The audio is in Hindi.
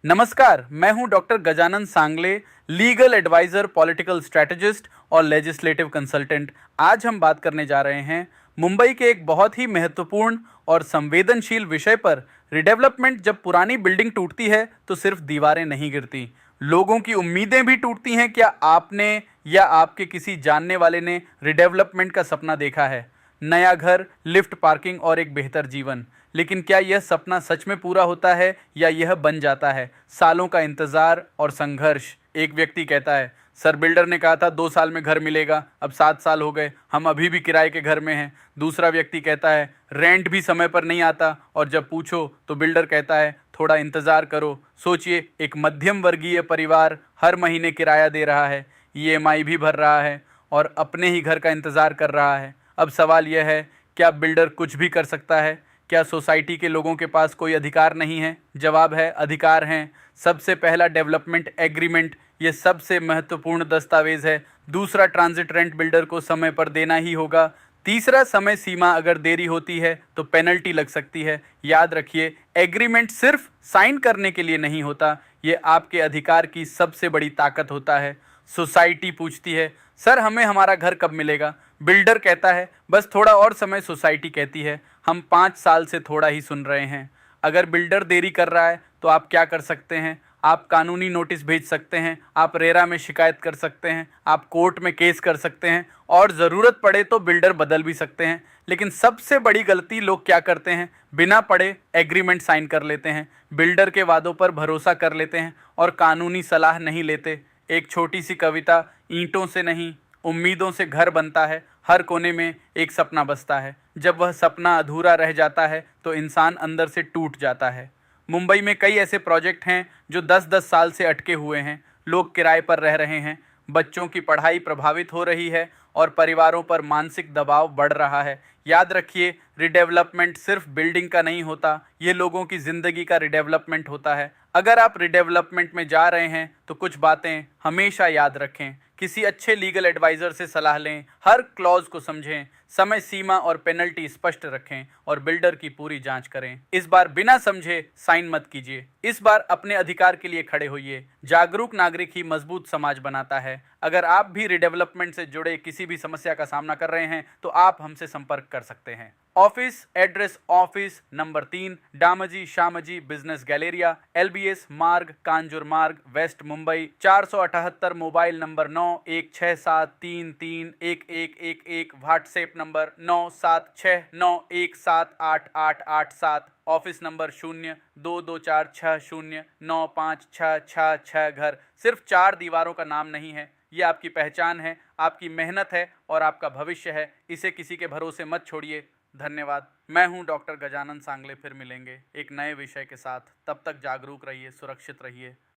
नमस्कार, मैं हूं डॉक्टर गजानन सांगले, लीगल एडवाइजर, पॉलिटिकल स्ट्रैटेजिस्ट और लेजिस्लेटिव कंसल्टेंट। आज हम बात करने जा रहे हैं मुंबई के एक बहुत ही महत्वपूर्ण और संवेदनशील विषय पर। रिडेवलपमेंट जब पुरानी बिल्डिंग टूटती है तो सिर्फ दीवारें नहीं गिरती, लोगों की उम्मीदें भी टूटती हैं। क्या आपने या आपके किसी जानने वाले ने रिडेवलपमेंट का सपना देखा है? नया घर, लिफ्ट, पार्किंग और एक बेहतर जीवन। लेकिन क्या यह सपना सच में पूरा होता है या यह बन जाता है सालों का इंतजार और संघर्ष? एक व्यक्ति कहता है, सर बिल्डर ने कहा था 2 साल में घर मिलेगा, अब 7 साल हो गए, हम अभी भी किराए के घर में हैं। दूसरा व्यक्ति कहता है, रेंट भी समय पर नहीं आता और जब पूछो तो बिल्डर कहता है थोड़ा इंतजार करो। सोचिए, एक मध्यम वर्गीय परिवार हर महीने किराया दे रहा है, ईएमआई भी भर रहा है और अपने ही घर का इंतजार कर रहा है। अब सवाल यह है, क्या बिल्डर कुछ भी कर सकता है? क्या सोसाइटी के लोगों के पास कोई अधिकार नहीं है? जवाब है, अधिकार हैं। सबसे पहला, डेवलपमेंट एग्रीमेंट, ये सबसे महत्वपूर्ण दस्तावेज है। दूसरा, ट्रांजिट रेंट बिल्डर को समय पर देना ही होगा। तीसरा, समय सीमा, अगर देरी होती है तो पेनल्टी लग सकती है। याद रखिए, एग्रीमेंट सिर्फ साइन करने के लिए नहीं होता, ये आपके अधिकार की सबसे बड़ी ताकत होता है। सोसाइटी पूछती है, सर हमें हमारा घर कब मिलेगा? बिल्डर कहता है, बस थोड़ा और समय। सोसाइटी कहती है, हम 5 साल से थोड़ा ही सुन रहे हैं। अगर बिल्डर देरी कर रहा है तो आप क्या कर सकते हैं? आप कानूनी नोटिस भेज सकते हैं, आप रेरा में शिकायत कर सकते हैं, आप कोर्ट में केस कर सकते हैं और ज़रूरत पड़े तो बिल्डर बदल भी सकते हैं। लेकिन सबसे बड़ी गलती लोग क्या करते हैं? बिना पढ़े एग्रीमेंट साइन कर लेते हैं, बिल्डर के वादों पर भरोसा कर लेते हैं और कानूनी सलाह नहीं लेते। एक छोटी सी कविता, ईंटों से नहीं उम्मीदों से घर बनता है, हर कोने में एक सपना बसता है। जब वह सपना अधूरा रह जाता है तो इंसान अंदर से टूट जाता है। मुंबई में कई ऐसे प्रोजेक्ट हैं जो 10-10 साल से अटके हुए हैं। लोग किराए पर रह रहे हैं, बच्चों की पढ़ाई प्रभावित हो रही है और परिवारों पर मानसिक दबाव बढ़ रहा है। याद रखिए, रिडेवलपमेंट सिर्फ बिल्डिंग का नहीं होता, ये लोगों की ज़िंदगी का रिडेवलपमेंट होता है। अगर आप रिडेवलपमेंट में जा रहे हैं तो कुछ बातें हमेशा याद रखें। किसी अच्छे लीगल एडवाइज़र से सलाह लें, हर क्लॉज को समझें, समय सीमा और पेनल्टी स्पष्ट रखें और बिल्डर की पूरी जांच करें। इस बार बिना समझे साइन मत कीजिए। इस बार अपने अधिकार के लिए खड़े होइए। जागरूक नागरिक ही मजबूत समाज बनाता है। अगर आप भी रिडेवलपमेंट से जुड़े किसी भी समस्या का सामना कर रहे हैं तो आप हमसे संपर्क कर सकते हैं। Office address, office number 3, Damji Shamji business galleria, LBS Marg, Kanjur Marg, west Mumbai 478। Mobile number 9167331111। WhatsApp number 9769178887। Office number 022460956666। घर सिर्फ 4 दीवारों का नाम नहीं है, ये आपकी पहचान है, आपकी मेहनत है और आपका भविष्य है। इसे किसी के भरोसे मत छोड़िए। धन्यवाद। मैं हूं डॉक्टर गजानन सांगले। फिर मिलेंगे एक नए विषय के साथ। तब तक जागरूक रहिए, सुरक्षित रहिए।